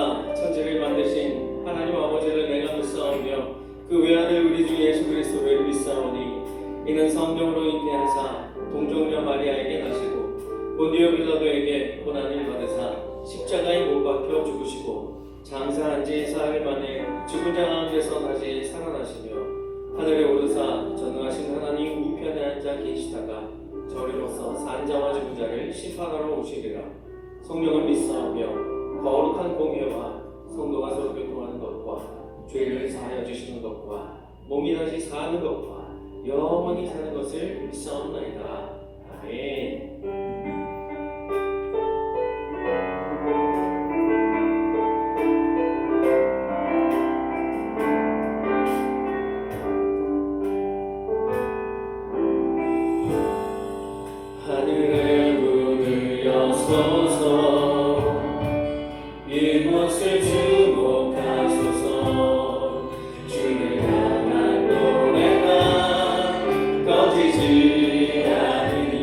오르사 천지를 만드신 하나님 아버지를 내가 믿사오며 그 외아들 우리 주 예수 그리스도를 믿사오니 이는 성령으로 잉태하사 동정녀 마리아에게 나시고 본디오 빌라도에게 고난을 받으사 십자가에 못 박혀 죽으시고 장사한 지 사흘 만에 죽은 자 가운데서 다시 살아나시며 하늘에 오르사 전능하신 하나님 우편에 앉아 계시다가 저리로서 산 자와 죽은 자를 심판하러 오시리라. 성령을 믿사오며 거룩한 공예와 성도가 서로 교통하는 것과 죄를 사하여 주시는 것과 몸이 다시 사는 것과 영원히 사는 것을 믿사옵나이다. 아멘. 하늘의 문을 여소서 이곳을 주목하소서. 주를 향한 노래가 꺼지지 않으니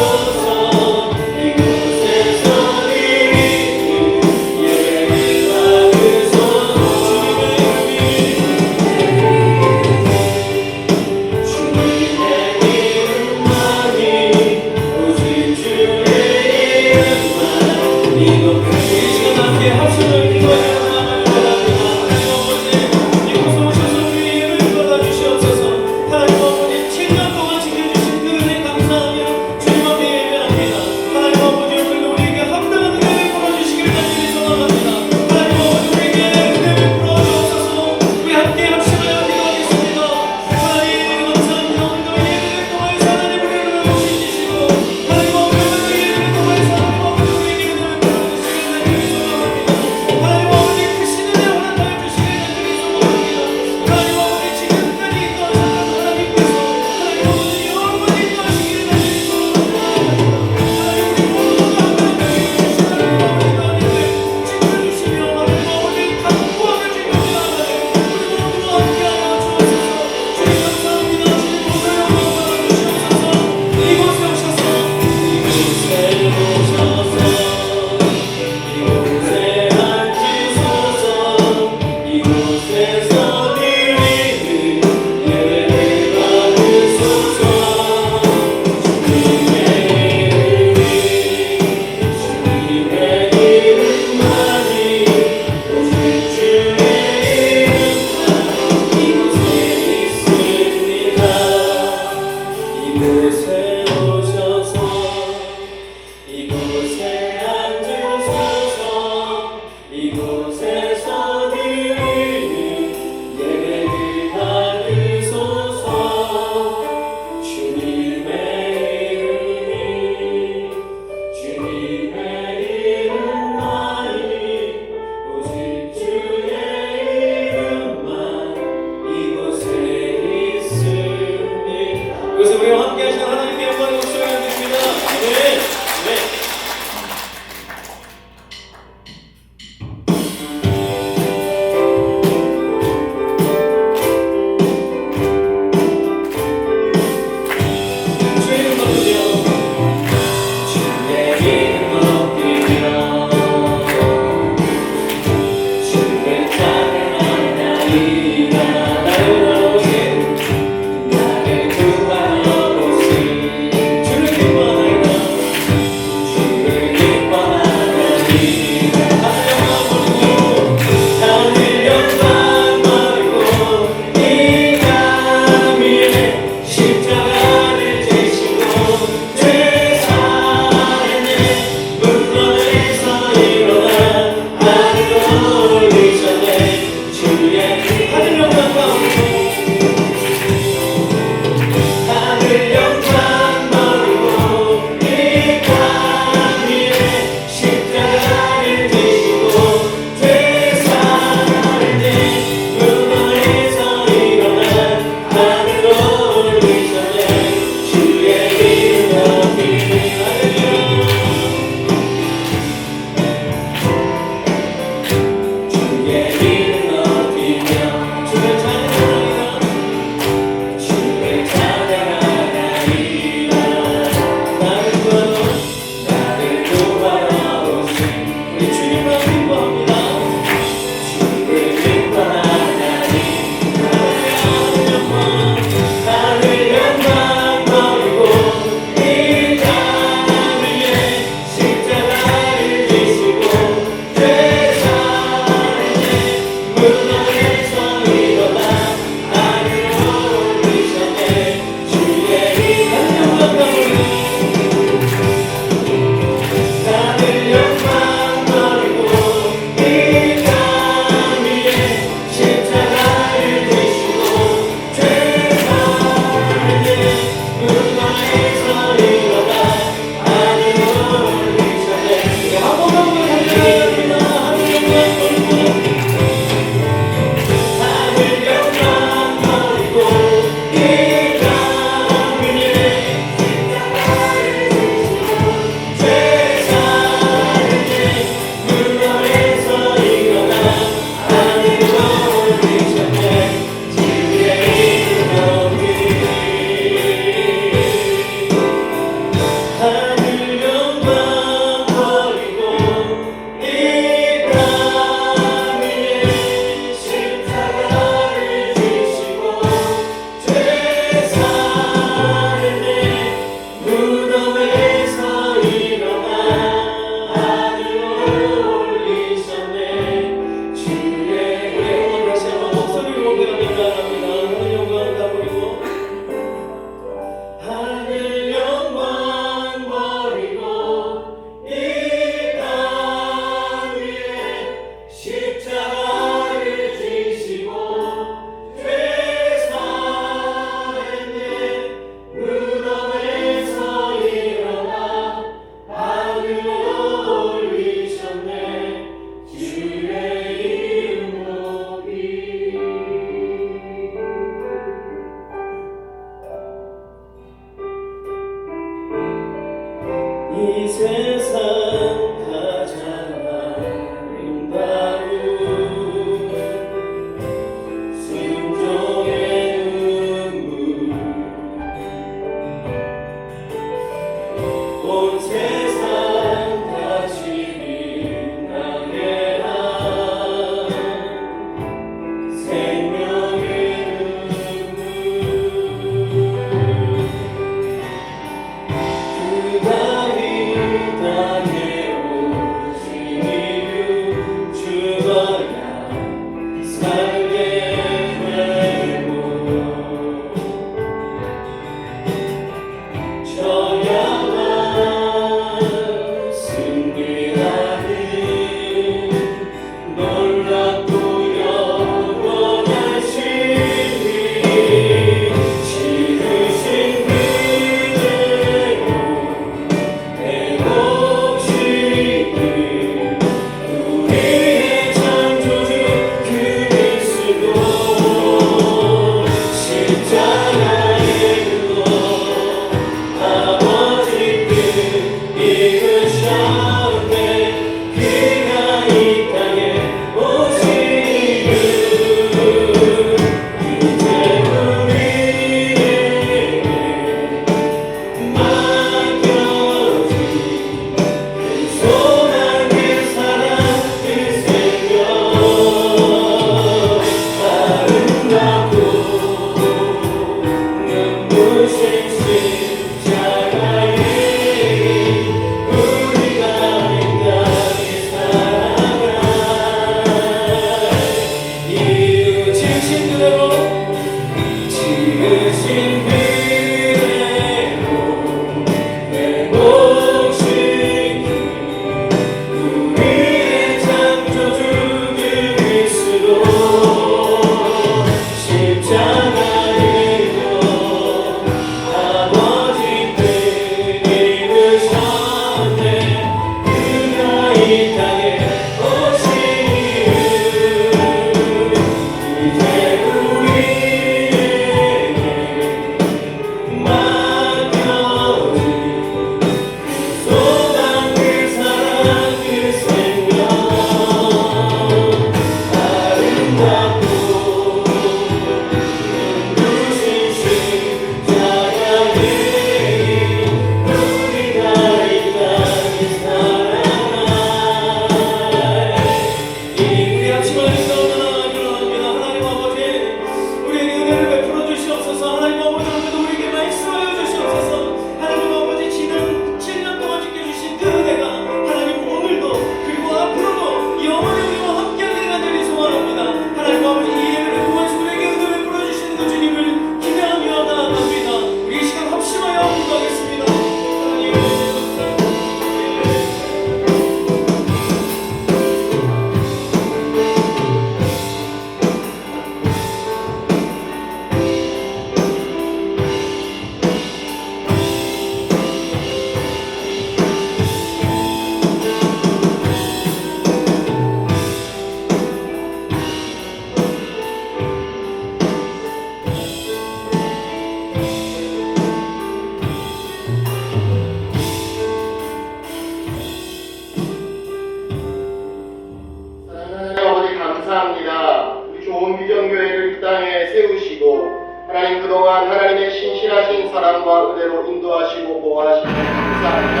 하나님, 그동안 하나님의 신실하신 사랑과 은혜로 인도하시고 보호하시며 감사합니다.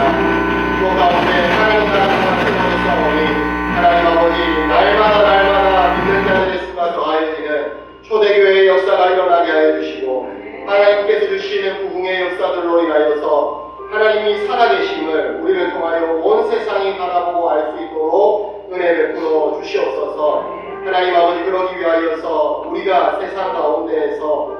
그 가운데 하나님 나라가 세상에 싸우니 하나님 아버지 날마다 믿는 자들의 수가 더하여지는 초대교회의 역사가 일어나게 하여 주시고, 하나님께서 주시는 부흥의 역사들로 인하여서 하나님이 살아계심을 우리를 통하여 온 세상이 바라보고 알 수 있도록 은혜 베풀어 주시옵소서. 하나님 아버지, 그러기 위하여서 우리가 세상 가운데에서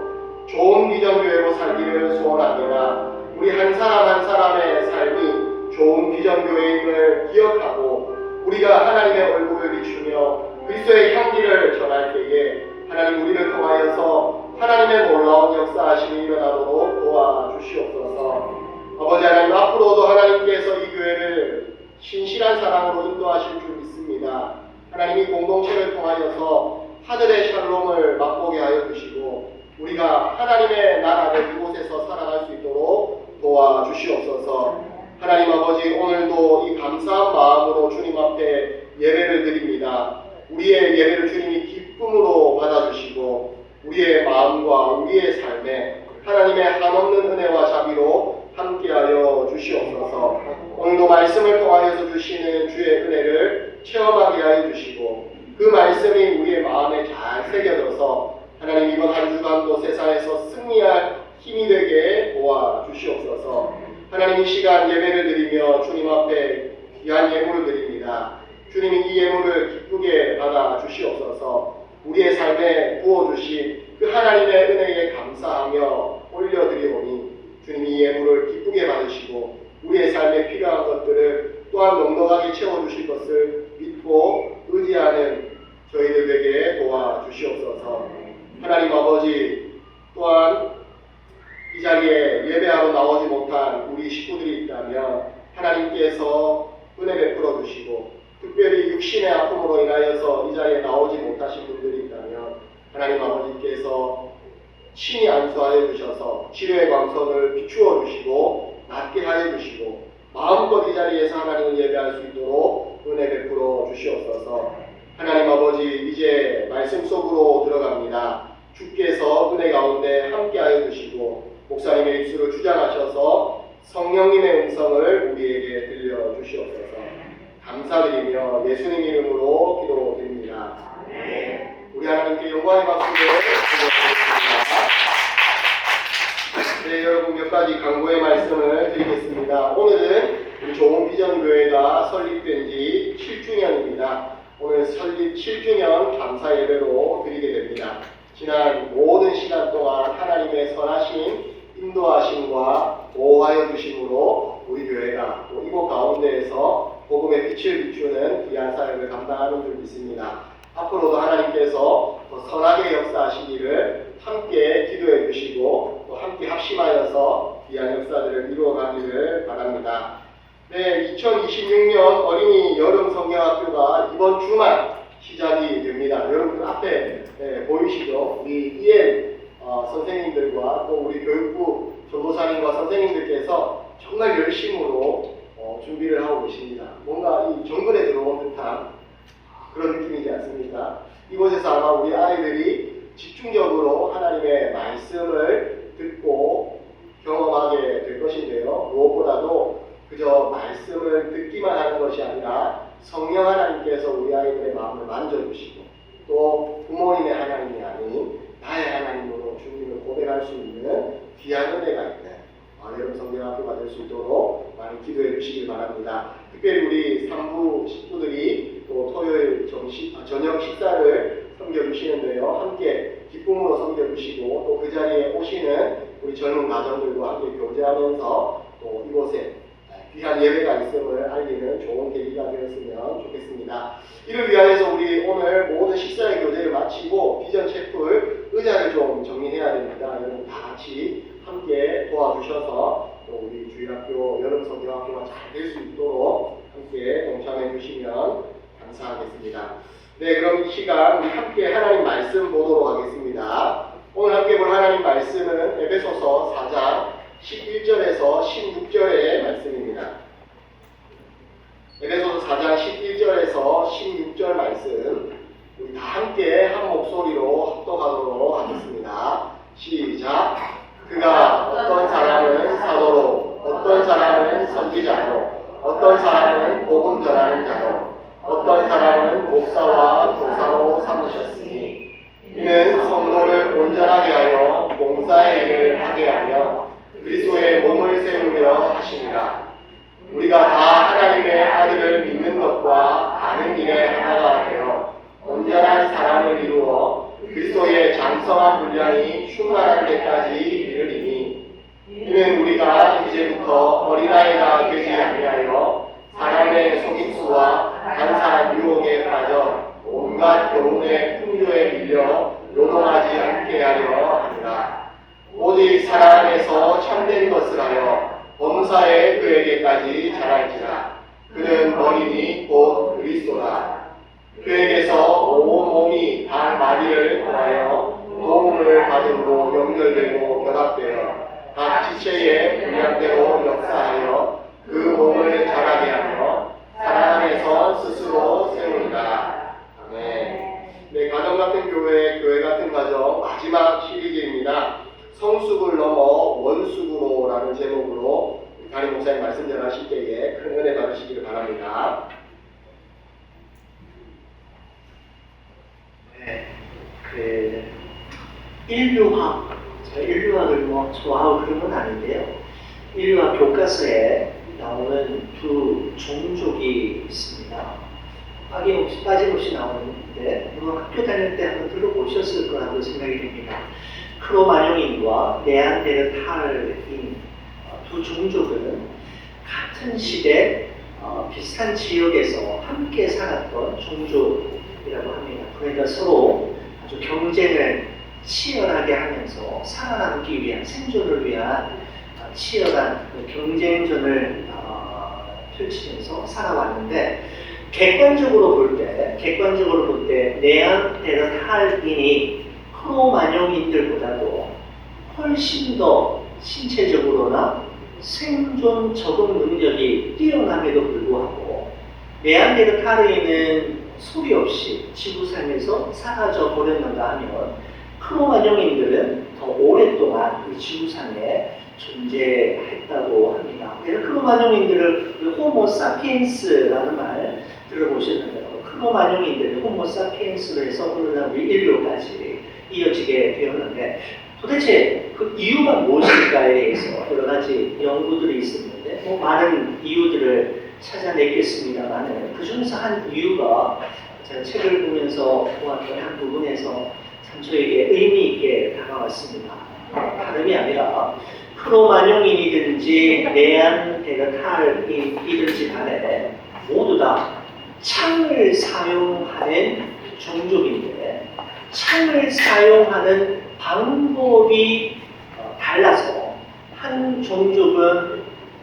좋은 비전교회로 살기를 소원합니다. 우리 한 사람 한 사람의 삶이 좋은 비전교회임을 기억하고 우리가 하나님의 얼굴을 비추며 그리스도의 향기를 전할 때에 하나님, 우리를 통하여서 하나님의 놀라운 역사하심이 일어나도록 도와주시옵소서. 아버지 하나님, 앞으로도 하나님께서 이 교회를 신실한 사랑으로 인도하실 줄 믿습니다. 하나님, 이 공동체를 통하여서 하늘의 샬롬을 맛보게 하여 주시고 우리가 하나님의 나라를 이곳에서 살아갈 수 있도록 도와주시옵소서. 하나님 아버지, 오늘도 이 감사한 마음으로 주님 앞에 예배를 드립니다. 우리의 예배를 주님이 기쁨으로 받아주시고 우리의 마음과 우리의 삶에 하나님의 한없는 은혜와 자비로 함께하여 주시옵소서. 오늘도 말씀을 통하여서 주시는 주의 은혜를 체험하게 하여 주시고 그 말씀이 우리의 마음에 잘 새겨져서 하나님, 이번 한 주간도 세상에서 승리할 힘이 되게 도와주시옵소서. 하나님, 이 시간 예배를 드리며 주님 앞에 귀한 예물을 드립니다. 주님이 이 예물을 기쁘게 받아 주시옵소서. 우리의 삶에 부어주신 그 하나님의 은혜에 감사하며 올려드리오니 주님이 이 예물을 기쁘게 받으시고 우리의 삶에 필요한 것들을 또한 넉넉하게 채워주실 것을 믿고 의지하는 저희들 되게 도와주시옵소서. 하나님 아버지, 또한 이 자리에 예배하러 나오지 못한 우리 식구들이 있다면 하나님께서 은혜 베풀어 주시고, 특별히 육신의 아픔으로 인하여서 이 자리에 나오지 못하신 분들이 있다면 하나님 아버지께서 친히 안수하여 주셔서 치료의 광선을 비추어 주시고 낫게 하여 주시고 마음껏 이 자리에서 하나님을 예배할 수 있도록 은혜 베풀어 주시옵소서. 하나님 아버지, 이제 말씀 속으로 들어갑니다. 주께서 은혜 가운데 함께하여 주시고 목사님의 입술을 주장하셔서 성령님의 음성을 우리에게 들려주시옵소서. 감사드리며 예수님 이름으로 기도드립니다. 우리 하나님께 영광의 박수를 드리겠습니다. 네, 여러분, 몇 가지 강구의 말씀을 드리겠습니다. 오늘은 우리 좋은 비전 교회가 설립된 지 7주년입니다. 오늘 설립 7주년 감사 예배로 드리게 됩니다. 지난 모든 시간 동안 하나님의 선하신 인도하심과 보호하여 주심으로 우리 교회가 또 이곳 가운데에서 복음의 빛을 비추는 귀한 사역을 감당하는 줄 믿습니다. 앞으로도 하나님께서 더 선하게 역사하시기를 함께 기도해 주시고 또 함께 합심하여서 귀한 역사들을 이루어가기를 바랍니다. 네, 2026년 어린이 여름 성경학교가 이번 주말 시작이 됩니다. 여러분 앞에 보이시죠? 우리 EM 선생님들과 또 우리 교육부 전도사님과 선생님들께서 정말 열심으로 준비를 하고 계십니다. 뭔가 이 정글에 들어온 듯한 그런 느낌이지 않습니까? 이곳에서 아마 우리 아이들이 집중적으로 하나님의 말씀을 듣고 경험하게 될 것인데요. 무엇보다도 그저 말씀을 듣기만 하는 것이 아니라 성령 하나님께서 우리 아이들의 마음을 만져주시고 또 부모님의 하나님이 아닌 나의 하나님으로 주님을 고백할 수 있는 귀한 은혜가 있는 여름 성경학교가 될 수 있도록 많이 기도해 주시길 바랍니다. 특별히 우리 3부 식구들이 또 토요일 저녁 식사를 섬겨주시는데요. 함께 기쁨으로 섬겨주시고 또 그 자리에 오시는 우리 젊은 가정들과 함께 교제하면서 또 이곳에 귀한 예배가 있음을 알리는 좋은 계기가 되었으면 좋겠습니다. 이를 위하여서 우리 오늘 모든 식사의 교제를 마치고 비전 채플 의자를 좀 정리해야 됩니다. 여러분 다 같이 함께 도와주셔서 또 우리 주일학교 여름 성경학교가 잘 될 수 있도록 함께 동참해 주시면 감사하겠습니다. 네, 그럼 이 시간 우리 함께 하나님 말씀 보도록 하겠습니다. 오늘 함께 볼 하나님 말씀은 에베소서 4장 11절에서 16절의 말씀입니다. 에베소서 4장 11절에서 16절 말씀 우리 다 함께 한 목소리로 합독하도록 하겠습니다. 시작. 목사와 교사로 삼으셨으니 이는 성도를 온전하게 하여 봉사의 일을 하게 하며 그리스도의 몸을 세우려 하십니다. 우리가 다 하나님의 아들을 믿는 것과 아는 일에 하나가 되어 온전한 사람을 이루어 그리스도의 장성한 분량이 충만한 데까지 이르리니 이는 우리가 이제부터 어린아이가 되지 아니하여 사람의 속임수와 간사한 유혹에 빠져 온갖 교훈의 풍조에 밀려 요동하지 않게 하려 합니다. 오직 사랑 안에서 참된 것을 하여 범사에 그에게까지 자랄지라. 그는 머리니 곧 그리스도다. 그에게서 온 몸이 단 마디를 통하여 도움을 받음으로 연결되고 결합되어 각 지체의 분량대로 역사하여 그 몸을 자라게 하며 사랑 안에서 스스로 세우리라. 아멘. 네, 가정 같은 교회, 교회 같은 가정 마지막 시리즈입니다. 성숙을 넘어 원숙으로라는 제목으로 담임 목사님 말씀 전하실 때에 큰 은혜 받으시기를 바랍니다. 네, 인류학, 제가 인류학을 뭐 좋아하고 그런 건 아닌데요. 인류학 교과서에 나오는 두 종족이 있습니다. 빠짐없이 나오는데 뭐 학교 다닐 때 한번 들어보셨을 거라고 생각이 됩니다. 크로마뇽인과 네안데르탈인 두 종족은 같은 시대 비슷한 지역에서 함께 살았던 종족이라고 합니다. 그러니까 서로 아주 경쟁을 치열하게 하면서 살아남기 위한 생존을 위한 치열한 경쟁전을 펼치면서 살아왔는데 객관적으로 볼 때 네안데르탈인이 크로마뇽인들보다도 훨씬 더 신체적으로나 생존 적응 능력이 뛰어남에도 불구하고 네안데르탈인은 소리 없이 지구상에서 사라져 버렸는가 하면 크로마뇽인들은 더 오랫동안 이 지구상에 존재했다고 합니다. 그래서 크로마뇽인들을 호모 사피엔스라는 말 들어보셨는데요. 크로마뇽인들이 호모 사피엔스로 해서 오늘날 우리 인류까지 이어지게 되었는데 도대체 그 이유가 무엇일까에 대해서 여러 가지 연구들이 있었는데 뭐 많은 이유들을 찾아냈겠습니다만 그 중에서 한 이유가 제가 책을 보면서 보았던 한 부분에서 참 저에게 의미 있게 다가왔습니다. 다름이 아니라 크로마뇽인이든지 네안데르탈인이든지 간에 모두 다 창을 사용하는 종족인데 창을 사용하는 방법이 달라서 한 종족은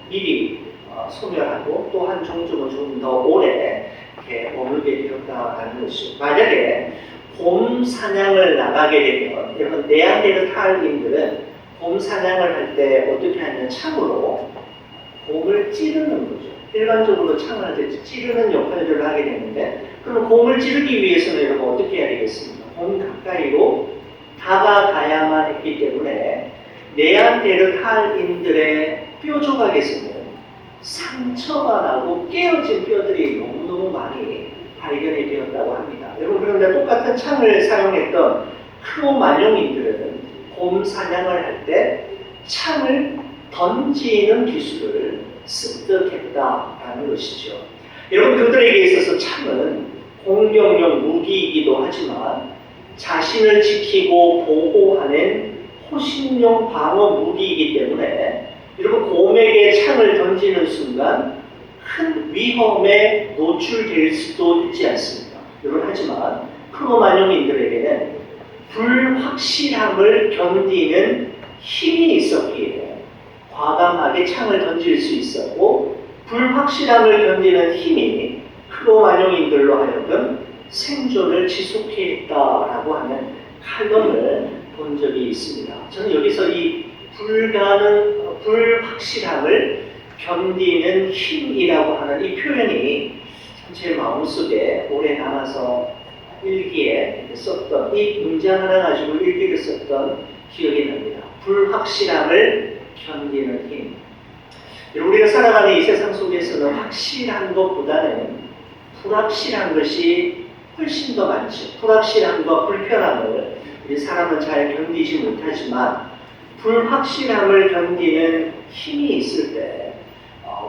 미리 소멸하고 또 한 종족은 좀 더 오래 이렇게 머물게 되었다는 것이죠. 만약에 곰 사냥을 나가게 되면 여러분 네안데르탈인들은 곰 사냥을 할 때 어떻게 하냐면 창으로 곰을 찌르는 거죠. 일반적으로 창을 할 때 찌르는 역할들을 하게 되는데 그럼 곰을 찌르기 위해서는 여러분 어떻게 해야 되겠습니까? 곰 가까이로 다가가야만 했기 때문에 네안데르탈인들의 뼈 조각에서는 상처가 나고 깨어진 뼈들이 너무너무 많이 발견이 되었다고 합니다. 여러분 그런데 똑같은 창을 사용했던 크로마뇽인들은 곰 사냥을 할 때 창을 던지는 기술을 습득했다라는 것이죠. 여러분 그들에게 있어서 창은 공격용 무기이기도 하지만 자신을 지키고 보호하는 호신용 방어 무기이기 때문에 여러분 곰에게 창을 던지는 순간 큰 위험에 노출될 수도 있지 않습니까? 여러분 하지만 크로마뇽인들에게는 불확실함을 견디는 힘이 있었기에 과감하게 창을 던질 수 있었고 불확실함을 견디는 힘이 크로마뇽인들로 하여금 생존을 지속해 했다라고 하는 칼럼을 본 적이 있습니다. 저는 여기서 이 불확실함을 견디는 힘이라고 하는 이 표현이 제 마음속에 오래 남아서 일기에 썼던 이 문장 하나 가지고 일기를 썼던 기억이 납니다. 불확실함을 견디는 힘. 우리가 살아가는 이 세상 속에서는 확실한 것보다는 불확실한 것이 훨씬 더 많죠. 불확실함과 불편함을 우리 사람은 잘 견디지 못하지만 불확실함을 견디는 힘이 있을 때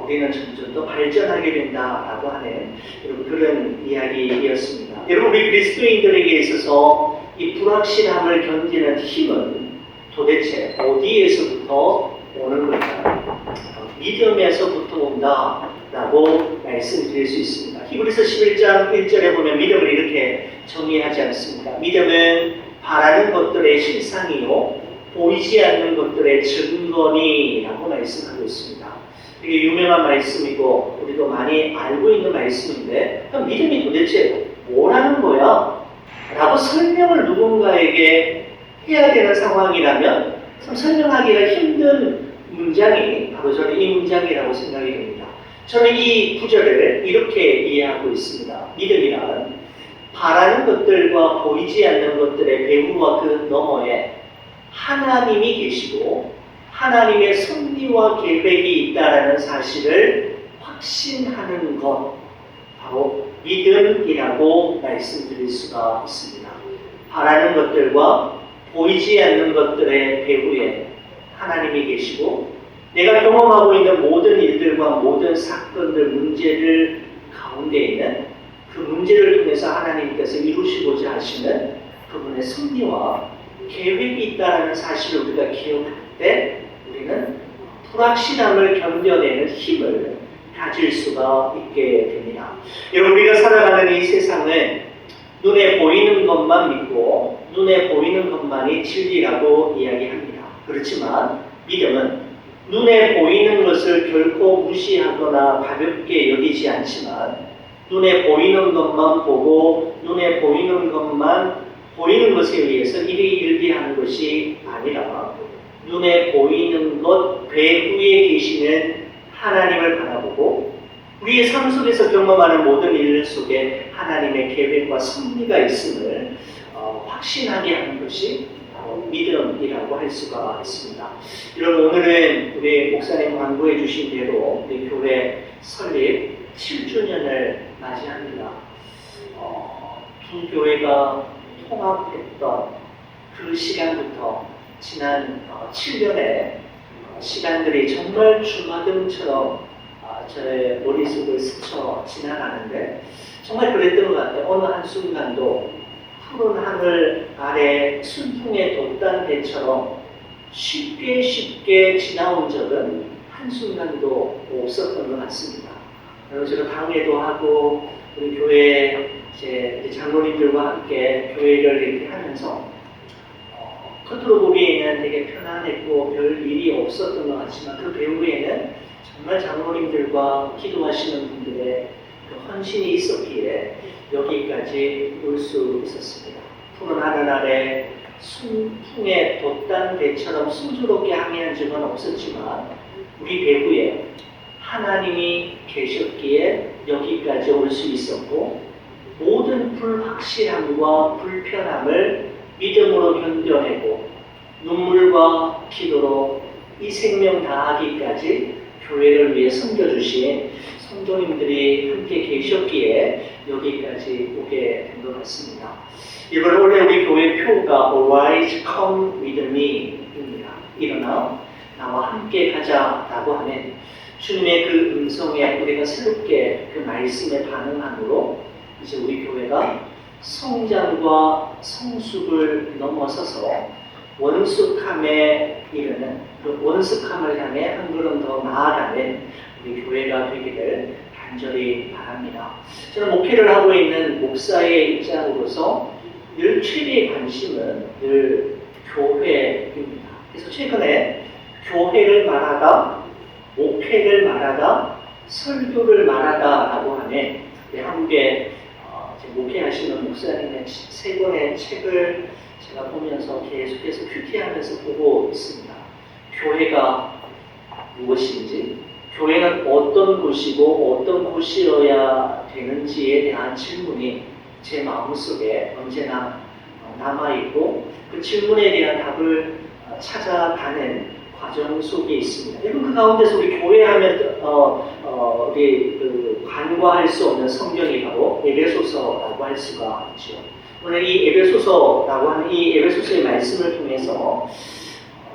우리는 점점 더 발전하게 된다라고 하는 여러분 그런 이야기였습니다. 여러분 우리 그리스도인들에게 있어서 이 불확실함을 견디는 힘은 도대체 어디에서부터 오는 걸까요? 믿음에서부터 온다라고 말씀드릴 수 있습니다. 히브리서 11장 1절에 보면 믿음을 이렇게 정의하지 않습니까? 믿음은 바라는 것들의 실상이요 보이지 않는 것들의 증거니라고 말씀하고 있습니다. 되게 유명한 말씀이고 우리도 많이 알고 있는 말씀인데 그럼 믿음이 도대체 뭐라는 거야? 라고 설명을 누군가에게 해야 되는 상황이라면 참 설명하기가 힘든 문장이 바로 저는 이 문장이라고 생각이 됩니다. 저는 이 구절을 이렇게 이해하고 있습니다. 믿음이란 바라는 것들과 보이지 않는 것들의 배후와 그 너머에 하나님이 계시고 하나님의 섭리와 계획이 있다라는 사실을 확신하는 것, 바로 믿음이라고 말씀드릴 수가 있습니다. 바라는 것들과 보이지 않는 것들의 배후에 하나님이 계시고 내가 경험하고 있는 모든 일들과 모든 사건들, 문제들 가운데 있는 그 문제를 통해서 하나님께서 이루시고자 하시는 그분의 섭리와 계획이 있다는 사실을 우리가 기억할 때 우리는 불확실함을 견뎌내는 힘을 가질 수가 있게 됩니다. 여러분 우리가 살아가는 이 세상은 눈에 보이는 것만 믿고 눈에 보이는 것만이 진리라고 이야기합니다. 그렇지만 믿음은 눈에 보이는 것을 결코 무시하거나 가볍게 여기지 않지만 눈에 보이는 것만 보고 눈에 보이는 것만 보이는 것에 의해서 일희일비하는 것이 아니라 눈에 보이는 것 배후에 계시는 하나님을 바라보고 우리의 삶 속에서 경험하는 모든 일 속에 하나님의 계획과 섭리가 있음을 확신하게 하는 것이 믿음이라고 할 수가 있습니다. 여러분 오늘은 우리 목사님 광고해 주신 대로 우리 교회 설립 7주년을 맞이합니다. 두 교회가 통합했던 그 시간부터 지난 7년의 시간들이 정말 주마등처럼 저의 머릿속을 스쳐 지나가는데 정말 그랬던 것 같아요. 어느 한순간도 푸른 하늘 아래 순풍에 돋단 배처럼 쉽게 지나온 적은 한순간도 없었던 것 같습니다. 그리고 제가 강의도 하고 우리 교회 이제 장로님들과 함께 교회를 이렇게 하면서 겉으로 보기에는 되게 편안했고 별 일이 없었던 것 같지만 그 배후에는 정말 장로님들과 기도하시는 분들의 그 헌신이 있었기에 여기까지 올 수 있었습니다. 푸른 하늘 아래 순풍에 돋단 배처럼 순조롭게 항해한 적은 없었지만 우리 배후에 하나님이 계셨기에 여기까지 올 수 있었고 모든 불확실함과 불편함을 믿음으로 견뎌내고 눈물과 기도로 이 생명 다하기까지 교회를 위해 섬겨주신 성도님들이 함께 계셨기에 여기까지 오게 된 것 같습니다. 이번 올해 우리 교회 표가 Arise, Come with me입니다. 일어나 나와 함께 가자라고 하는 주님의 그 음성에 우리가 새롭게 그 말씀에 반응함으로 이제 우리 교회가 성장과 성숙을 넘어서서 원숙함에 이르는 그 원숙함을 향해 한 걸음 더 나아가는 우리 교회가 되기를 간절히 바랍니다. 저는 목회를 하고 있는 목사의 입장으로서 늘 최대의 관심은 늘 교회입니다. 그래서 최근에 교회를 말하다, 목회를 말하다, 설교를 말하다라고 하는 한국의 목회하시는 목사님의 3권의 책을 제가 보면서 계속해서 큐티하면서 보고 있습니다. 교회가 무엇인지, 교회는 어떤 곳이고 어떤 곳이어야 되는지에 대한 질문이 제 마음속에 언제나 남아있고 그 질문에 대한 답을 찾아가는 과정 속에 있습니다. 여러분 그 가운데서 우리 교회 하면 우리 간과할 수 없는 성경이 바로 에베소서라고 할 수가 있죠. 오늘 이 에베소서라고 하는 이 에베소서의 말씀을 통해서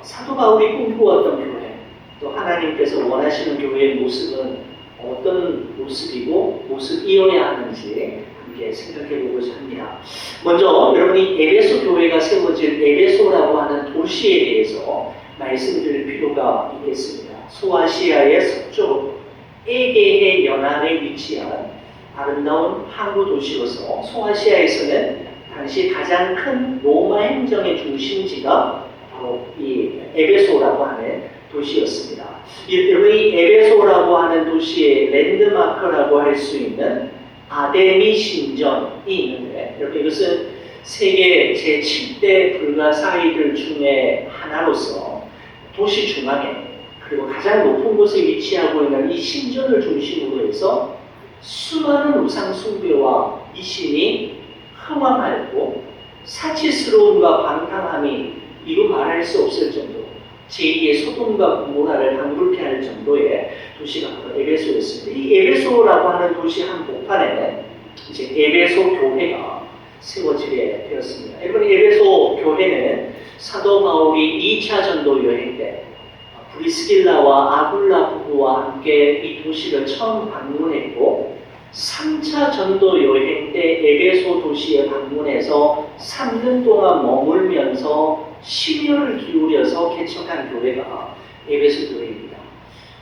사도 바울이 꿈꾸었던 교회, 또 하나님께서 원하시는 교회의 모습은 어떤 모습이고 모습이어야 하는지 함께 생각해 보고자 합니다. 먼저 여러분이 에베소 교회가 세워진 에베소라고 하는 도시에 대해서 말씀드릴 필요가 있겠습니다. 소아시아의 서쪽 에게해 연안에 위치한 아름다운 항구 도시로서 소아시아에서는 당시 가장 큰 로마 행정의 중심지가 바로 이 에베소라고 하는 도시였습니다. 여러분이 에베소라고 하는 도시의 랜드마크라고 할 수 있는 아데미 신전이 있는데, 여러분 이것은 세계 제7대 불가사의들 중에 하나로서 도시 중앙에 그리고 가장 높은 곳에 위치하고 있는 이 신전을 중심으로 해서 수많은 우상 숭배와 이신이 흥황하였고 사치스러움과 방탕함이 이루 말할 수 없을 정도, 제2의 소돔과 고모라를 방불케 할 정도의 도시가 바로 에베소였습니다. 이 에베소라고 하는 도시 한복판에 이제 에베소 교회가 세워지게 되었습니다. 여러분, 에베소 교회는 사도 바울이 2차 전도 여행 때 브리스길라와 아굴라 부부와 함께 이 도시를 처음 방문했고, 3차 전도 여행 때 에베소 도시에 방문해서 3년 동안 머물면서 심혈을 기울여서 개척한 교회가 에베소 교회입니다.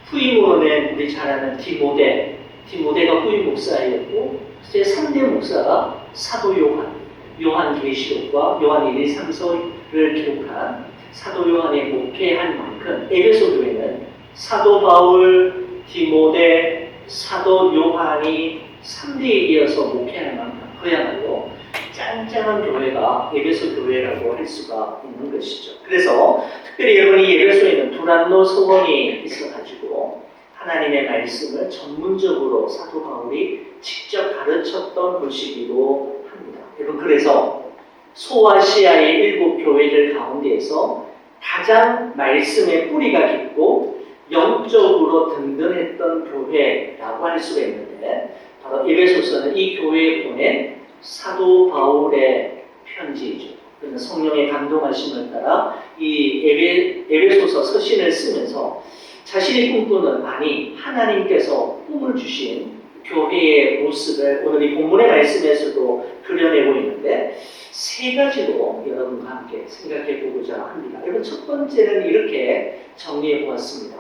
후임으로는 우리 잘 아는 디모데가 후임 목사였고, 제 3대 목사가 사도 요한 계시록과 요한 1, 2, 3서를 기록한 사도 요한의 목회한 만큼 에베소 교회는 사도 바울, 디모데, 사도 요한이 3대에 이어서 목회할 만큼 그야말로 짱짱한 교회가 에베소 교회라고 할 수가 있는 것이죠. 그래서 특별히 여러분이 에베소에는 두란노 서원이 있어가지고 하나님의 말씀을 전문적으로 사도 바울이 직접 가르쳤던 곳이기도 합니다. 여러분, 그래서 소아시아의 7 교회들 가운데에서 가장 말씀의 뿌리가 깊고 영적으로 든든했던 교회라고 할 수가 있는데, 바로 에베소서는 이 교회에 보낸 사도 바울의 편지이죠. 그래서 성령의 감동하심을 따라 이 에베소서 서신을 쓰면서 자신이 꿈꾸는, 아니 하나님께서 꿈을 주신 교회의 모습을 오늘 이 본문의 말씀에서도 그려내고 있는데, 3가지로 여러분과 함께 생각해 보고자 합니다. 여러분, 첫 번째는 이렇게 정리해 보았습니다.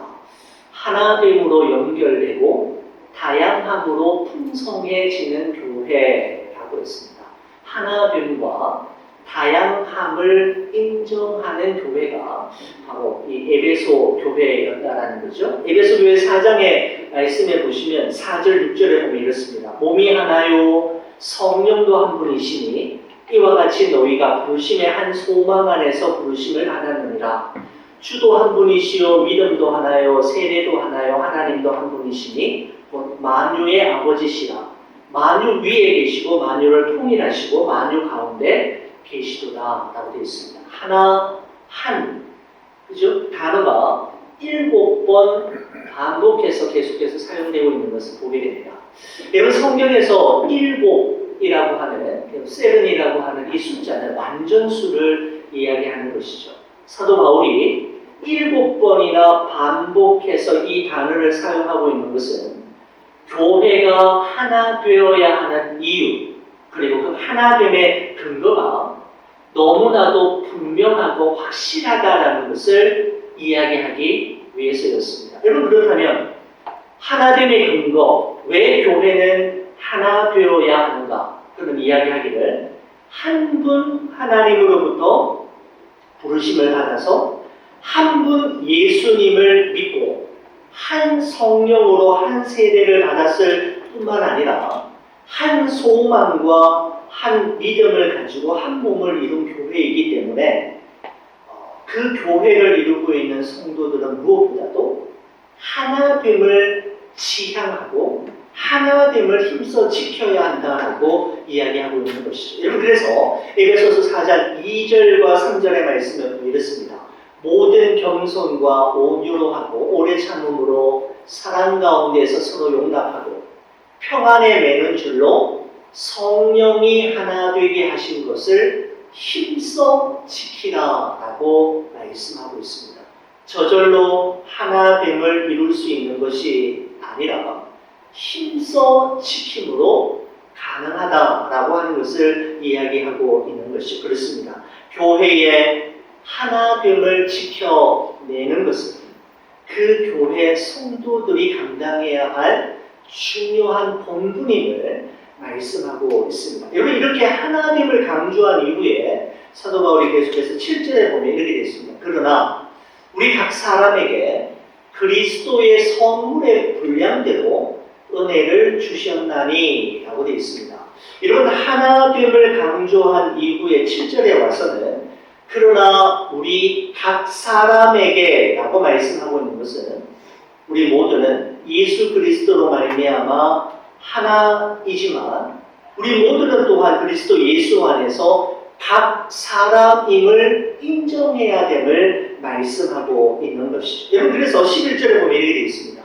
하나됨으로 연결되고 다양함으로 풍성해지는 교회라고 했습니다. 하나됨과 다양함을 인정하는 교회가 바로 이 에베소 교회였다라는 거죠. 에베소 교회 4장의 말씀에 보시면 4절 6절에 보면 이렇습니다. 몸이 하나요 성령도 한 분이시니 이와 같이 너희가 부르심의 한 소망 안에서 부르심을 받았느니라. 주도 한 분이시요 믿음도 하나요 세례도 하나요 하나님도 한 분이시니 곧 만유의 아버지시라. 만유 위에 계시고 만유를 통일하시고 만유 가운데 계시도다 라고 되어 있습니다. 하나, 한, 그죠? 단어가 7번 반복해서 계속해서 사용되고 있는 것을 보게 됩니다. 여러분, 성경에서 7이라고 하는, 7이라고 하는 이 숫자는 완전수를 이야기하는 것이죠. 사도 바울이 7번이나 반복해서 이 단어를 사용하고 있는 것은 교회가 하나 되어야 하는 이유, 그리고 그 하나됨의 근거가 너무나도 분명하고 확실하다라는 것을 이야기하기 위해서였습니다. 여러분, 그렇다면 하나됨의 근거, 왜 교회는 하나 되어야 하는가? 그런 이야기하기를, 한 분 하나님으로부터 부르심을 받아서 한 분 예수님을 믿고 한 성령으로 한 세대를 받았을 뿐만 아니라 한 소망과 한 믿음을 가지고 한 몸을 이룬 교회이기 때문에 그 교회를 이루고 있는 성도들은 무엇보다도 하나됨을 지향하고 하나됨을 힘써 지켜야 한다라고 이야기하고 있는 것이죠. 여러분, 그래서 에베소서 4장 2절과 3절의 말씀을 이렇습니다. 모든 겸손과 온유로 하고 오래 참음으로 사랑 가운데서 서로 용납하고 평안에 매는 줄로 성령이 하나 되게 하신 것을 힘써 지키라라고 말씀하고 있습니다. 저절로 하나됨을 이룰 수 있는 것이 아니라 힘써 지킴으로 가능하다라고 하는 것을 이야기하고 있는 것이 그렇습니다. 교회의 하나됨을 지켜내는 것은 그 교회 성도들이 감당해야 할 중요한 본분임을 말씀하고 있습니다. 여러분, 이렇게 하나됨을 강조한 이후에 사도 바울이 계속해서 7절에 보면 이렇게 되어 있습니다. 그러나 우리 각 사람에게 그리스도의 선물의 분량대로 은혜를 주셨나니 라고 되어 있습니다. 이런 하나됨을 강조한 이후에 7절에 와서는 그러나 우리 각 사람에게 라고 말씀하고 있는 것은 우리 모두는 예수 그리스도로 말미암아 하나이지만 우리 모두는 또한 그리스도 예수 안에서 각 사람임을 인정해야 됨을 말씀하고 있는 것이죠. 여러분, 그래서 11절에 보면 이렇게 되어 있습니다.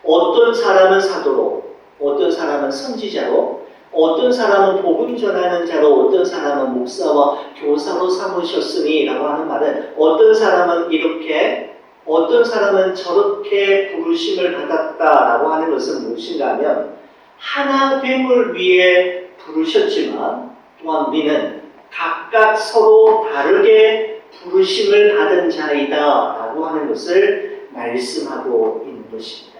어떤 사람은 사도로, 어떤 사람은 선지자로, 어떤 사람은 복음 전하는 자로, 어떤 사람은 목사와 교사로 삼으셨으니 라고 하는 말은 어떤 사람은 이렇게, 어떤 사람은 저렇게 부르심을 받았다라고 하는 것은 무엇인가 하면 하나됨을 위해 부르셨지만 또한 우리는 각각 서로 다르게 부르심을 받은 자이다 라고 하는 것을 말씀하고 있는 것입니다.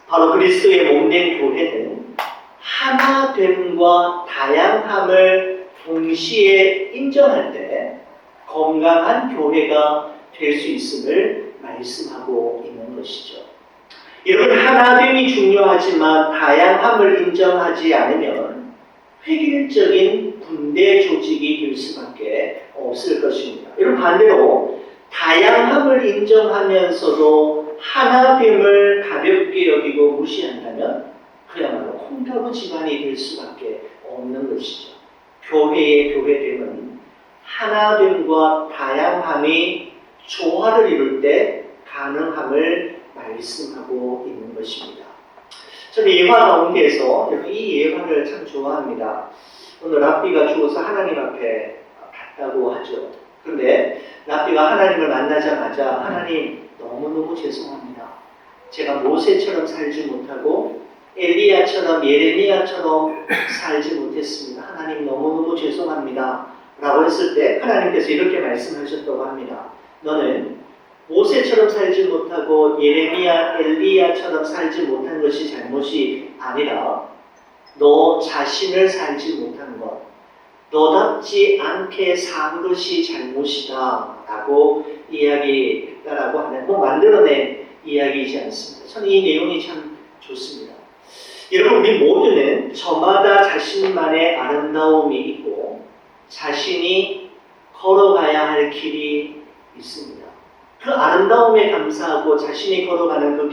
바로 그리스도의 몸된 교회는 하나됨과 다양함을 동시에 인정할 때 건강한 교회가 될 수 있음을 말씀하고 있는 것이죠. 여러분, 하나됨이 중요하지만 다양함을 인정하지 않으면 획일적인 군대 조직이 될 수밖에 없을 것입니다. 여러분, 반대로 다양함을 인정하면서도 하나됨을 가볍게 여기고 무시한다면 그야말로 콩가루 집안이 될 수밖에 없는 것이죠. 교회의 교회됨은 하나됨과 다양함이 조화를 이룰 때 가능함을 말씀하고 있는 것입니다. 저는 예화 가운데에서 이 예화를 참 좋아합니다. 오늘 랍비가 죽어서 하나님 앞에 갔다고 하죠. 그런데 랍비가 하나님을 만나자마자 하나님 너무너무 죄송합니다. 제가 모세처럼 살지 못하고 엘리야처럼 예레미야처럼 살지 못했습니다. 하나님 너무너무 죄송합니다. 라고 했을 때 하나님께서 이렇게 말씀하셨다고 합니다. 너는 모세처럼 살지 못하고 예레미야, 엘리야처럼 살지 못한 것이 잘못이 아니라 너 자신을 살지 못한 것, 너답지 않게 산 것이 잘못이다 라고 이야기했다라고 하는 만들어낸 이야기이지 않습니다. 저는 이 내용이 참 좋습니다. 여러분, 우리 모두는 저마다 자신만의 아름다움이 있고 자신이 걸어가야 할 길이 있습니다. 그 아름다움에 감사하고 자신이 걸어가는 그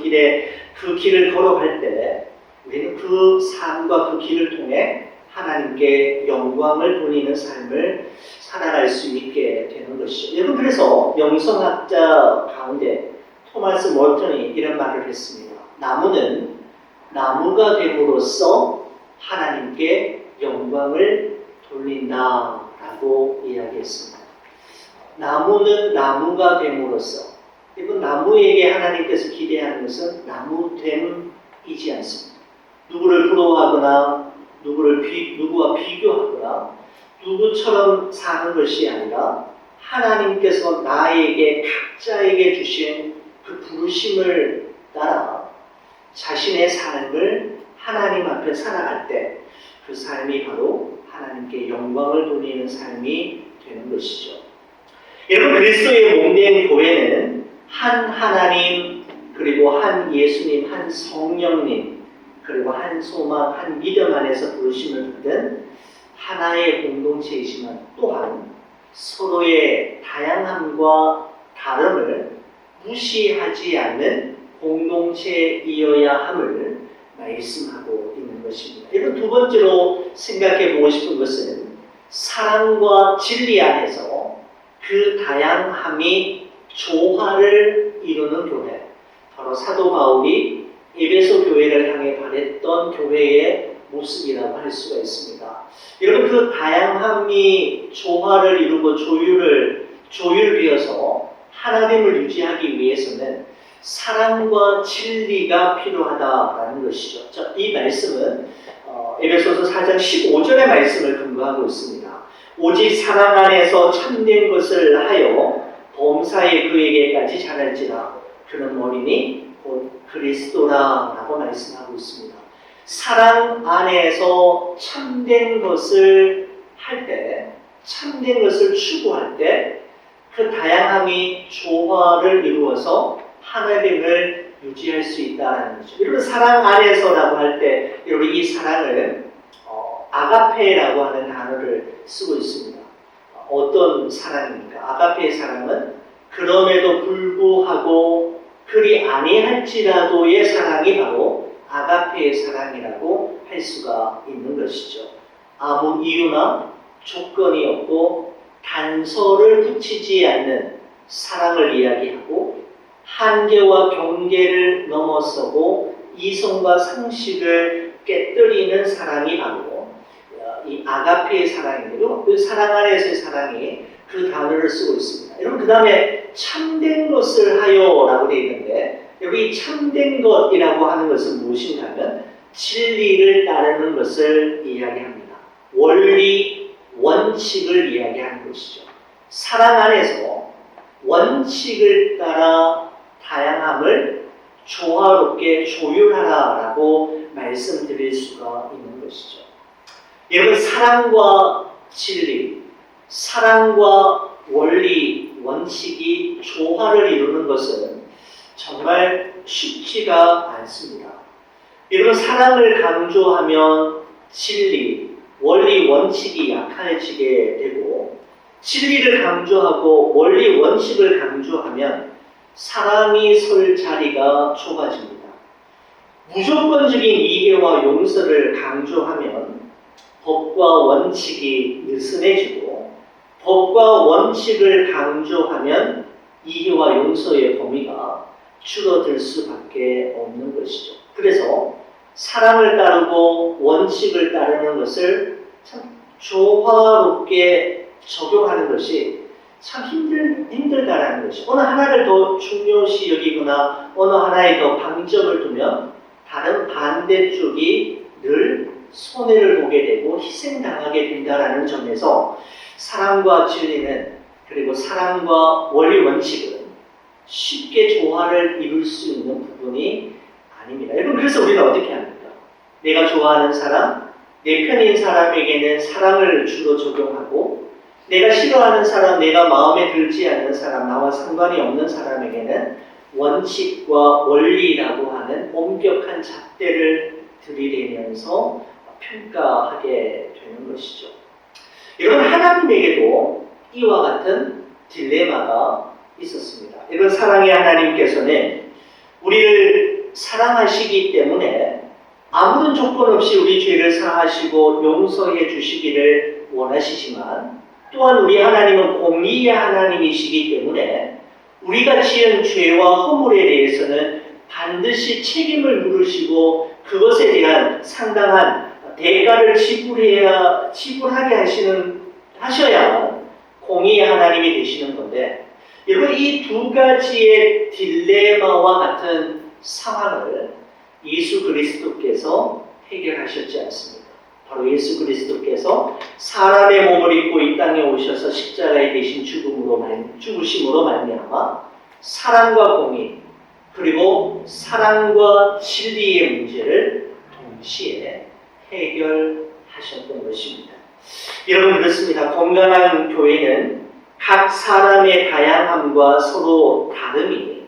길을 걸어갈 때 우리는 그 삶과 그 길을 통해 하나님께 영광을 돌리는 삶을 살아갈 수 있게 되는 것이죠. 여러분, 그래서 영성학자 가운데 토마스 몰턴이 이런 말을 했습니다. 나무는 나무가 됨으로써 하나님께 영광을 돌린다라고 이야기했습니다. 나무는 나무가 됨으로써, 이번 나무에게 하나님께서 기대하는 것은 나무됨이지 않습니다. 누구를 부러워하거나 누구와 비교하거나 누구처럼 사는 것이 아니라 하나님께서 나에게 각자에게 주신 그 부르심을 따라 자신의 삶을 하나님 앞에 살아갈 때 그 삶이 바로 하나님께 영광을 돌리는 삶이 되는 것이죠. 여러분, 그리스도의 몸된 교회는 한 하나님, 그리고 한 예수님, 한 성령님, 그리고 한 소망, 한 믿음 안에서 부르심을 받은 하나의 공동체이지만 또한 서로의 다양함과 다름을 무시하지 않는 공동체이어야 함을 말씀하고 있는 것입니다. 이런 두 번째로 생각해 보고 싶은 것은 사랑과 진리 안에서 그 다양함이 조화를 이루는 교회, 바로 사도 바울이 에베소 교회를 향해 바랬던 교회의 모습이라고 할 수가 있습니다. 여러분, 그 다양함이 조화를 이루고 조율되어서 하나님을 유지하기 위해서는 사랑과 진리가 필요하다라는 것이죠. 자, 이 말씀은 에베소서 4장 15절의 말씀을 근거하고 있습니다. 오직 사랑 안에서 참된 것을 하여 범사에 그에게까지 자랄지라. 그는 머리니 곧 그리스도라라고 말씀하고 있습니다. 사랑 안에서 참된 것을 할 때, 참된 것을 추구할 때 그 다양함이 조화를 이루어서 하나님을 유지할 수 있다는 거죠. 여러분, 사랑 안에서라고 할 때 여러분, 이 사랑을 아가페라고 하는 단어를 쓰고 있습니다. 어떤 사랑입니까? 아가페의 사랑은 그럼에도 불구하고 그리 아니할지라도의 사랑이 바로 아가페의 사랑이라고 할 수가 있는 것이죠. 아무 이유나 조건이 없고 단서를 붙이지 않는 사랑을 이야기하고 한계와 경계를 넘어서고 이성과 상식을 깨뜨리는 사랑이 바로 이 아가페의 사랑인데요. 그 사랑 안에서의 사랑이 그 단어를 쓰고 있습니다. 여러분, 그 다음에 참된 것을 하여라고 되어 있는데, 여기 참된 것이라고 하는 것은 무엇인가 하면 진리를 따르는 것을 이야기합니다. 원리, 원칙을 이야기하는 것이죠. 사랑 안에서 원칙을 따라 다양함을 조화롭게 조율하라라고 말씀드릴 수가 있는 것이죠. 여러분, 사랑과 진리, 사랑과 원리, 원칙이 조화를 이루는 것은 정말 쉽지가 않습니다. 여러분, 사랑을 강조하면 진리, 원리, 원칙이 약해지게 되고, 진리를 강조하고 원리, 원칙을 강조하면 사랑이 설 자리가 좁아집니다. 무조건적인 이해와 용서를 강조하면 법과 원칙이 느슨해지고, 법과 원칙을 강조하면 이해와 용서의 범위가 줄어들 수밖에 없는 것이죠. 그래서 사랑을 따르고 원칙을 따르는 것을 참 조화롭게 적용하는 것이 참 힘들다라는 것이, 어느 하나를 더 중요시 여기거나 어느 하나에 더 방점을 두면 다른 반대쪽이 늘 손해를 보게 되고 희생당하게 된다라는 점에서 사랑과 진리는, 그리고 사랑과 원리 원칙은 쉽게 조화를 이룰 수 있는 부분이 아닙니다. 여러분, 그래서 우리는 어떻게 합니까? 내가 좋아하는 사람, 내 편인 사람에게는 사랑을 주로 적용하고, 내가 싫어하는 사람, 내가 마음에 들지 않는 사람, 나와 상관이 없는 사람에게는 원칙과 원리라고 하는 엄격한 잣대를 들이대면서 평가하게 되는 것이죠. 여러분, 하나님에게도 이와 같은 딜레마가 있었습니다. 여러분, 사랑의 하나님께서는 우리를 사랑하시기 때문에 아무런 조건 없이 우리 죄를 사하시고 용서해 주시기를 원하시지만, 또한 우리 하나님은 공의의 하나님이시기 때문에 우리가 지은 죄와 허물에 대해서는 반드시 책임을 물으시고 그것에 대한 상당한 대가를 지불하게 하셔야 공의의 하나님이 되시는 건데, 여러분, 이 두 가지의 딜레마와 같은 상황을 예수 그리스도께서 해결하셨지 않습니까? 바로 예수 그리스도께서 사람의 몸을 입고 이 땅에 오셔서 십자가에 대신 죽으심으로 말미암아 사랑과 공의, 그리고 사랑과 진리의 문제를 동시에 해결하셨던 것입니다. 여러분, 그렇습니다. 건강한 교회는 각 사람의 다양함과 서로 다름이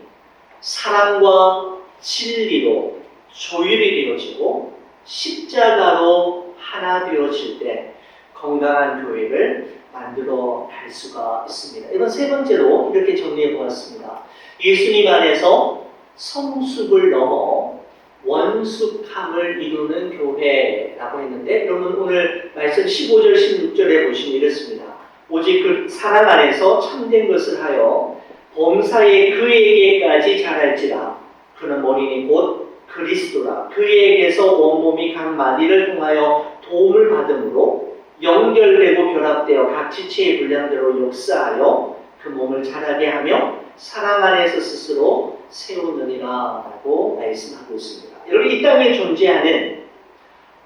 사랑과 진리로 조율이 되어지고 십자가로 하나 되어질 때 건강한 교회를 만들어 갈 수가 있습니다. 이건 세 번째로 이렇게 정리해 보았습니다. 예수님 안에서 성숙을 넘어 원숙함을 이루는 교회라고 했는데, 여러분, 오늘 말씀 15절 16절에 보시면 이렇습니다. 오직 그 사랑 안에서 참된 것을 하여 범사에 그에게까지 자랄지라. 그는 머리니 곧 그리스도라. 그에게서 온몸이 각 마디를 통하여 도움을 받음으로 연결되고 결합되어 각 지체의 분량대로 역사하여 그 몸을 자라게 하며 사랑 안에서 스스로 세우느니라 라고 말씀하고 있습니다. 여러분, 이 땅에 존재하는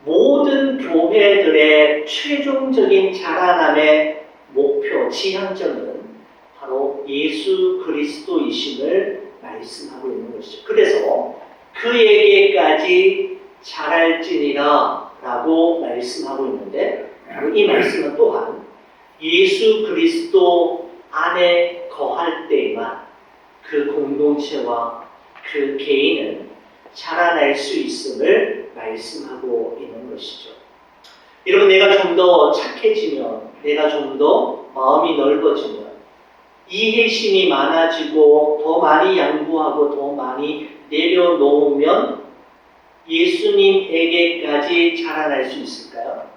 모든 교회들의 최종적인 자라남의 목표, 지향점은 바로 예수 그리스도이심을 말씀하고 있는 것이죠. 그래서 그에게까지 자랄지니라 라고 말씀하고 있는데, 이 말씀은 또한 예수 그리스도 안에 거할 때에만 그 공동체와 그 개인은 자라날 수 있음을 말씀하고 있는 것이죠. 여러분, 내가 좀 더 착해지면, 내가 좀 더 마음이 넓어지면, 이해심이 많아지고 더 많이 양보하고 더 많이 내려놓으면 예수님에게까지 자라날 수 있을까요?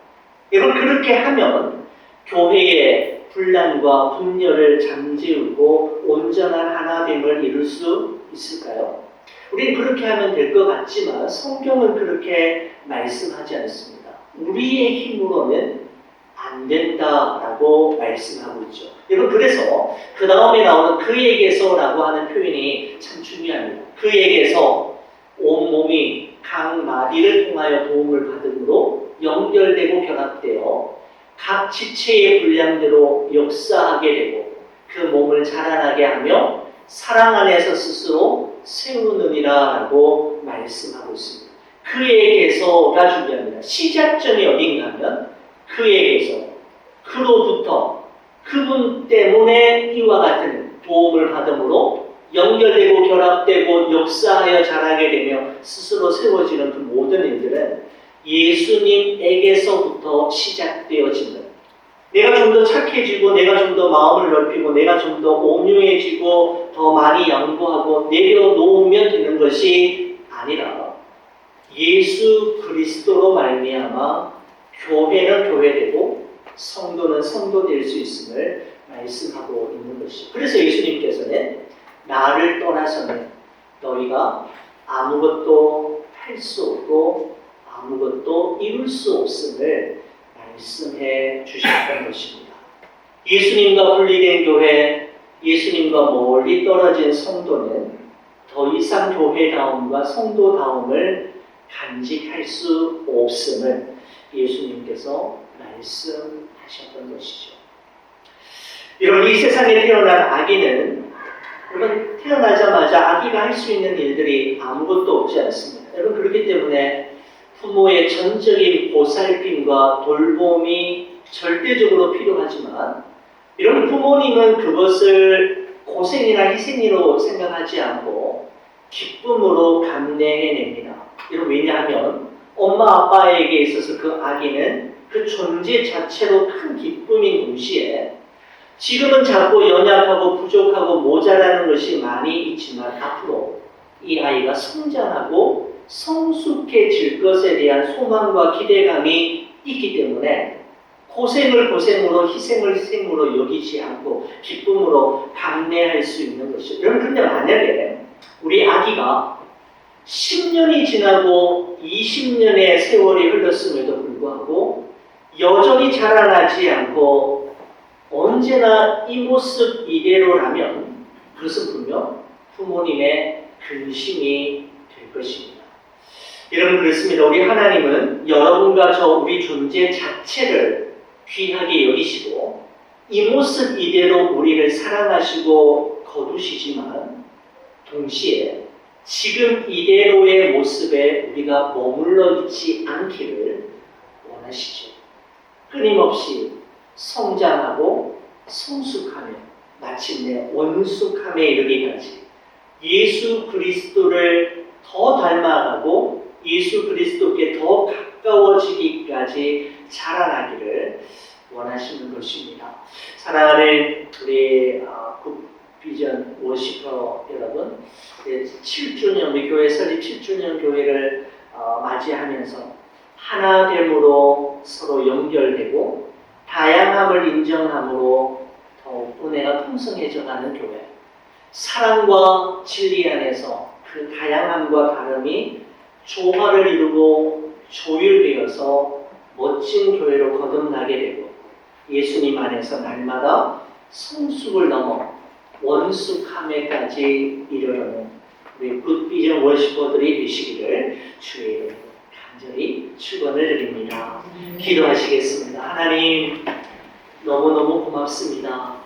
여러분, 그렇게 하면 교회의 분란과 분열을 잠재우고 온전한 하나됨을 이룰 수 있을까요? 우리는 그렇게 하면 될 것 같지만 성경은 그렇게 말씀하지 않습니다. 우리의 힘으로는 안 된다라고 말씀하고 있죠. 여러분, 그래서 그 다음에 나오는 그에게서라고 하는 표현이 참 중요합니다. 그에게서 온몸이 각 마디를 통하여 도움을 받음으로 연결되고 결합되어 각 지체의 분량대로 역사하게 되고 그 몸을 자라나게 하며 사랑 안에서 스스로 세우느니라 라고 말씀하고 있습니다. 그에게서가 중요합니다. 시작점이 어딘가 하면 그에게서, 그로부터, 그분 때문에 이와 같은 도움을 받음으로 연결되고 결합되고 역사하여 자라게 되며 스스로 세워지는 그 모든 일들은 예수님에게서부터 시작되어지는, 내가 좀 더 착해지고 내가 좀 더 마음을 넓히고 내가 좀 더 온유해지고 더 많이 양보하고 내려놓으면 되는 것이 아니라 예수 그리스도로 말미암아 교회는 교회되고 성도는 성도 될 수 있음을 말씀하고 있는 것이죠. 그래서 예수님께서는 나를 떠나서는 너희가 아무것도 할 수 없고 아무것도 이룰 수 없음을 말씀해 주셨던 것입니다. 예수님과 분리된 교회, 예수님과 멀리 떨어진 성도는 더 이상 교회다움과 성도다움을 간직할 수 없음을 예수님께서 말씀하셨던 것이죠. 여러분, 이 세상에 태어난 아기는, 여러분, 태어나자마자 아기가 할 수 있는 일들이 아무것도 없지 않습니다. 여러분, 그렇기 때문에 부모의 전적인 보살핌과 돌봄이 절대적으로 필요하지만, 이런 부모님은 그것을 고생이나 희생으로 생각하지 않고 기쁨으로 감내해냅니다. 이런, 왜냐하면 엄마 아빠에게 있어서 그 아기는 그 존재 자체로 큰 기쁨인 동시에 지금은 자꾸 연약하고 부족하고 모자라는 것이 많이 있지만 앞으로 이 아이가 성장하고 성숙해질 것에 대한 소망과 기대감이 있기 때문에 고생을 고생으로, 희생을 희생으로 여기지 않고 기쁨으로 감내할 수 있는 것이죠. 여러분, 근데 만약에 우리 아기가 10년이 지나고 20년의 세월이 흘렀음에도 불구하고 여전히 자라나지 않고 언제나 이 모습 이대로라면 그것은 분명 부모님의 근심이 될 것입니다. 여러분, 그렇습니다. 우리 하나님은 여러분과 저 우리 존재 자체를 귀하게 여기시고 이 모습 이대로 우리를 사랑하시고 거두시지만 동시에 지금 이대로의 모습에 우리가 머물러 있지 않기를 원하시죠. 끊임없이 성장하고 성숙하며 마침내 원숙함에 이르기까지 예수 그리스도를 더 닮아가고 예수 그리스도께 더 가까워지기까지 자라나기를 원하시는 것입니다. 사랑하는 우리 굿비전 워시퍼 여러분, 7주년, 우리 교회 설립 7주년 교회를 맞이하면서 하나됨으로 서로 연결되고 다양함을 인정함으로 더욱 은혜가 풍성해져가는 교회, 사랑과 진리 안에서 그 다양함과 다름이 조화를 이루고 조율되어서 멋진 교회로 거듭나게 되고 예수님 안에서 날마다 성숙을 넘어 원숙함에까지 이르러는 우리 굿비전 워시퍼들이 되시기를 주의 이름으로 간절히 축원을 드립니다. 기도하시겠습니다. 하나님 너무너무 고맙습니다.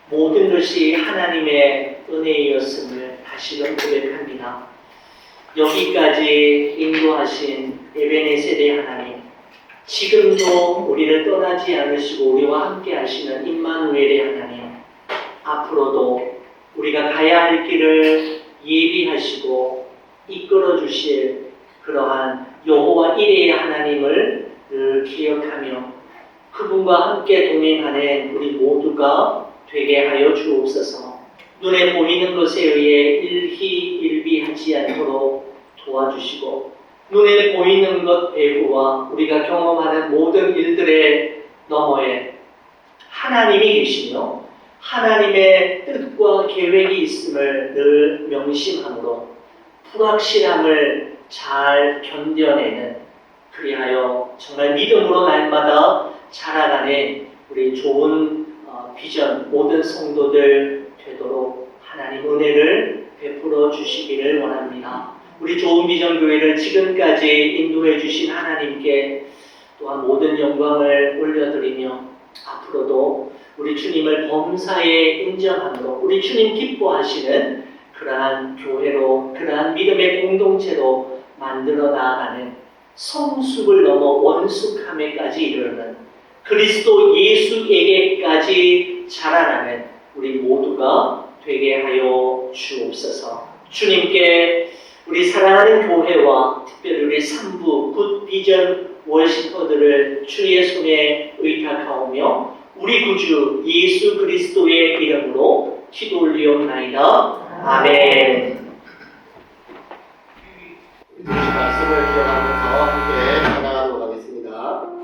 모든 것이 하나님의 은혜이었음을 다시금 고백합니다. 여기까지 인도하신 에베네셀의 하나님, 지금도 우리를 떠나지 않으시고 우리와 함께 하시는 임마누엘의 하나님, 앞으로도 우리가 가야 할 길을 예비하시고 이끌어 주실 그러한 여호와 이레의 하나님을 늘 기억하며 그분과 함께 동행하는 우리 모두가 되게 하여 주옵소서. 눈에 보이는 것에 의해 일희일비하지 않도록 도와주시고 눈에 보이는 것 외부와 우리가 경험하는 모든 일들의 너머에 하나님이 계시며 하나님의 뜻과 계획이 있음을 늘 명심함으로 불확실함을 잘 견뎌내는, 그리하여 정말 믿음으로 날마다 자라가는 우리 좋은 비전 모든 성도들 되도록 하나님 은혜를 베풀어 주시기를 원합니다. 우리 좋은 비전 교회를 지금까지 인도해 주신 하나님께 또한 모든 영광을 올려드리며 앞으로도 우리 주님을 범사에 인정함으로 우리 주님 기뻐하시는 그러한 교회로, 그러한 믿음의 공동체로 만들어 나아가는 성숙을 넘어 원숙함에까지 이르는 그리스도 예수에게까지 자라나는 우리 모두가 되게 하여 주옵소서. 주님께 우리 사랑하는 교회와 특별히 우리 3부 굿비전 워시퍼들을 주의 손에 의탁하오며 우리 구주 예수 그리스도의 이름으로 기도 올리옵나이다. 아멘. 말씀을 기억하면서 함께 찬양하도록 하겠습니다.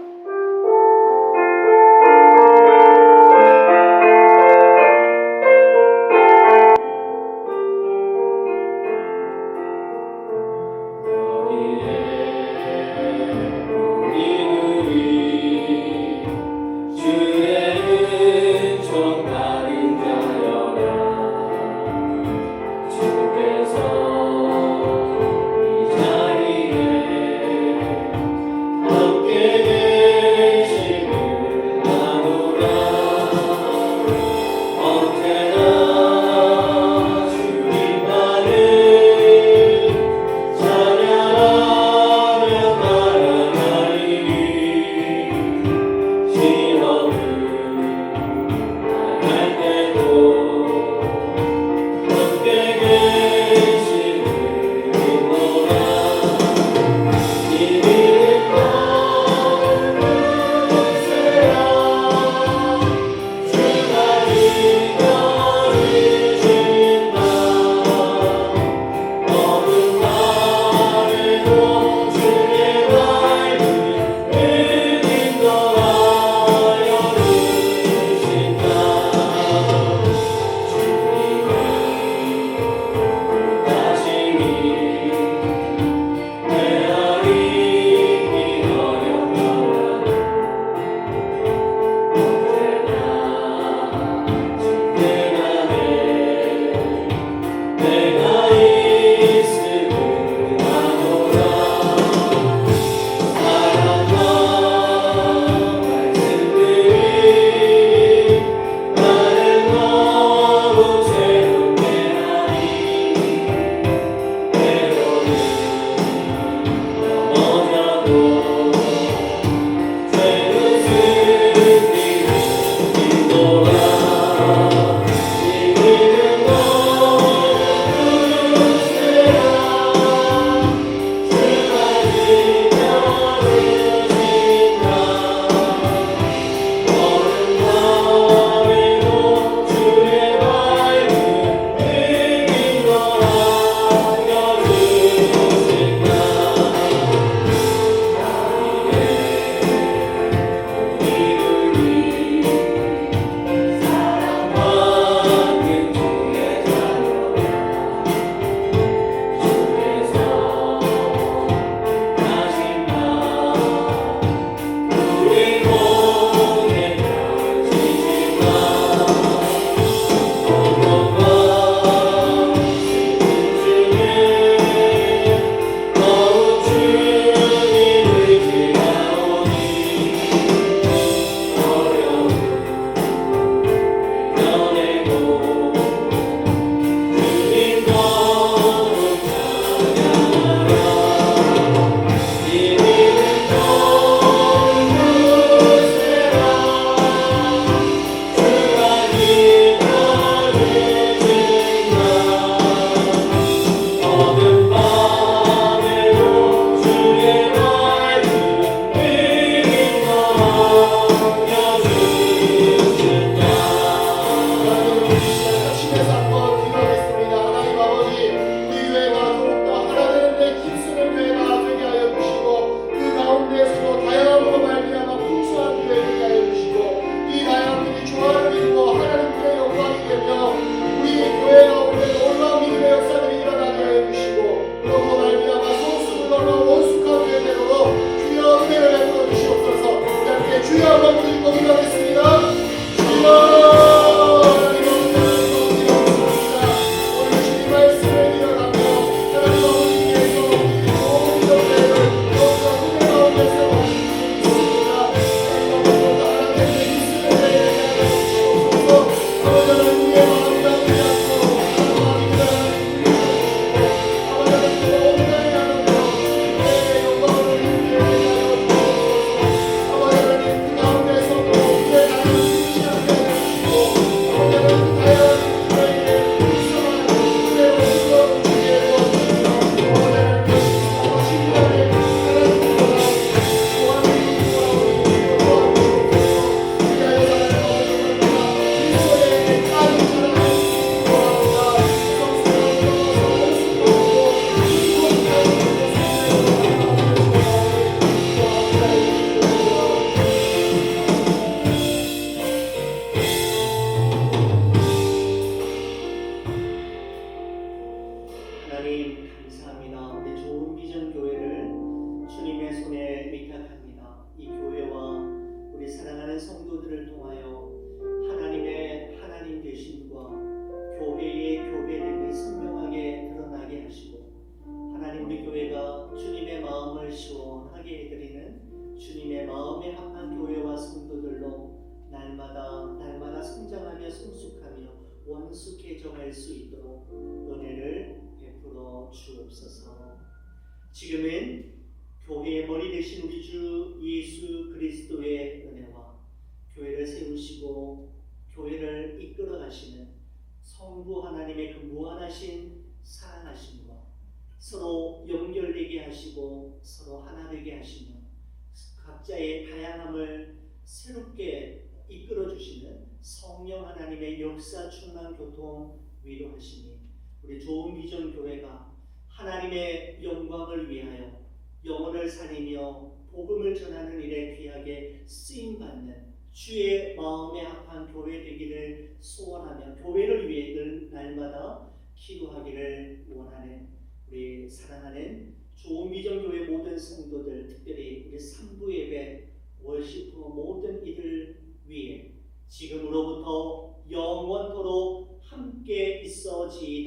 원숙해 정할 수 있도록 은혜를 베풀어 주옵소서. 지금은 교회의 머리 되신 우리 주 예수 그리스도의 은혜와 교회를 세우시고 교회를 이끌어 가시는 성부 하나님의 그 무한하신 사랑하심과 서로 연결되게 하시고 서로 하나 되게 하시며 각자의 다양함을 새롭게 이끌어 주시는 성령 하나님의 역사 충만 교통 위로하시니 우리 좋은 비전 교회가 하나님의 영광을 위하여 영혼을 살리며 복음을 전하는 일에 귀하게 쓰임받는 주의 마음에 합한 교회 되기를 소원하며 교회를 위해 늘 날마다 기도하기를 원하는 우리 사랑하는 좋은 비전 교회 모든 성도들, 특별히 우리 3부 예배 월시프 모든 이들 위해 지금으로부터 영원토록 함께 있어지